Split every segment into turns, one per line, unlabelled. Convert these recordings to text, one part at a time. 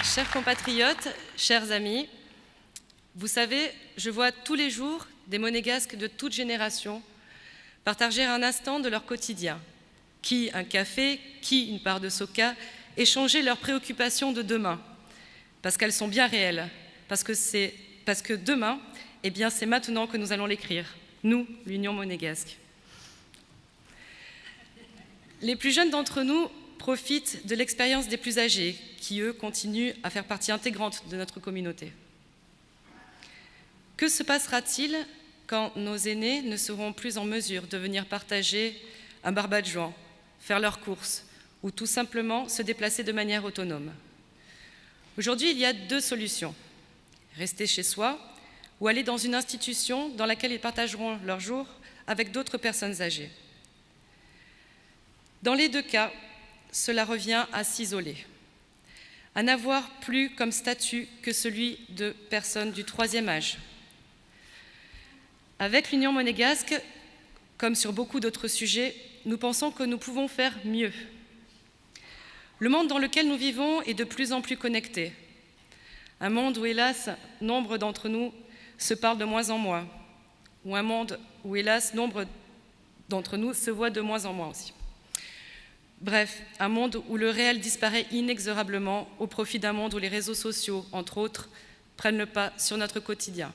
Chers compatriotes, chers amis, vous savez, je vois tous les jours des monégasques de toute génération partager un instant de leur quotidien. Qui un café, qui une part de soca, échanger leurs préoccupations de demain, parce qu'elles sont bien réelles, parce que demain, eh bien, c'est maintenant que nous allons l'écrire, nous, l'Union monégasque. Les plus jeunes d'entre nous profitent de l'expérience des plus âgés, qui, eux, continuent à faire partie intégrante de notre communauté. Que se passera-t-il quand nos aînés ne seront plus en mesure de venir partager un barbat-de-joint, faire leurs courses ou tout simplement se déplacer de manière autonome? Aujourd'hui, il y a deux solutions. Rester chez soi ou aller dans une institution dans laquelle ils partageront leurs jours avec d'autres personnes âgées. Dans les deux cas, cela revient à s'isoler, à n'avoir plus comme statut que celui de personnes du troisième âge. Avec l'Union monégasque, comme sur beaucoup d'autres sujets, nous pensons que nous pouvons faire mieux. Le monde dans lequel nous vivons est de plus en plus connecté. Un monde où, hélas, nombre d'entre nous se parlent de moins en moins, ou un monde où, hélas, nombre d'entre nous se voient de moins en moins aussi. Bref, un monde où le réel disparaît inexorablement au profit d'un monde où les réseaux sociaux, entre autres, prennent le pas sur notre quotidien.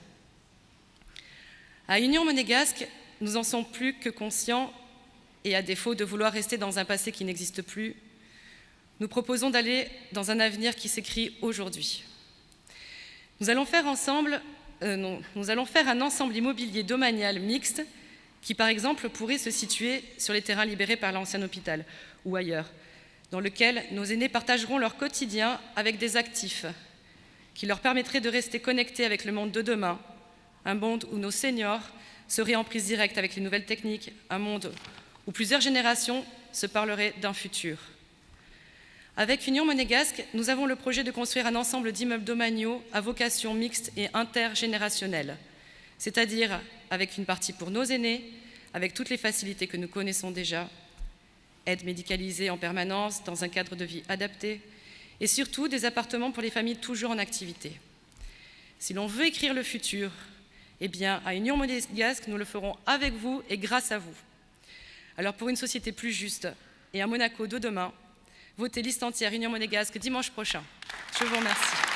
À Union monégasque, nous en sommes plus que conscients et à défaut de vouloir rester dans un passé qui n'existe plus, nous proposons d'aller dans un avenir qui s'écrit aujourd'hui. Nous allons faire un ensemble immobilier domanial mixte qui, par exemple, pourrait se situer sur les terrains libérés par l'ancien hôpital ou ailleurs, dans lequel nos aînés partageront leur quotidien avec des actifs qui leur permettraient de rester connectés avec le monde de demain, un monde où nos seniors seraient en prise directe avec les nouvelles techniques, un monde où plusieurs générations se parleraient d'un futur. Avec Union monégasque, nous avons le projet de construire un ensemble d'immeubles domaniaux à vocation mixte et intergénérationnelle, c'est-à-dire avec une partie pour nos aînés, avec toutes les facilités que nous connaissons déjà, aide médicalisée en permanence, dans un cadre de vie adapté, et surtout des appartements pour les familles toujours en activité. Si l'on veut écrire le futur, eh bien, à Union monégasque, nous le ferons avec vous et grâce à vous. Alors, pour une société plus juste et un Monaco de demain, votez liste entière Union monégasque dimanche prochain. Je vous remercie.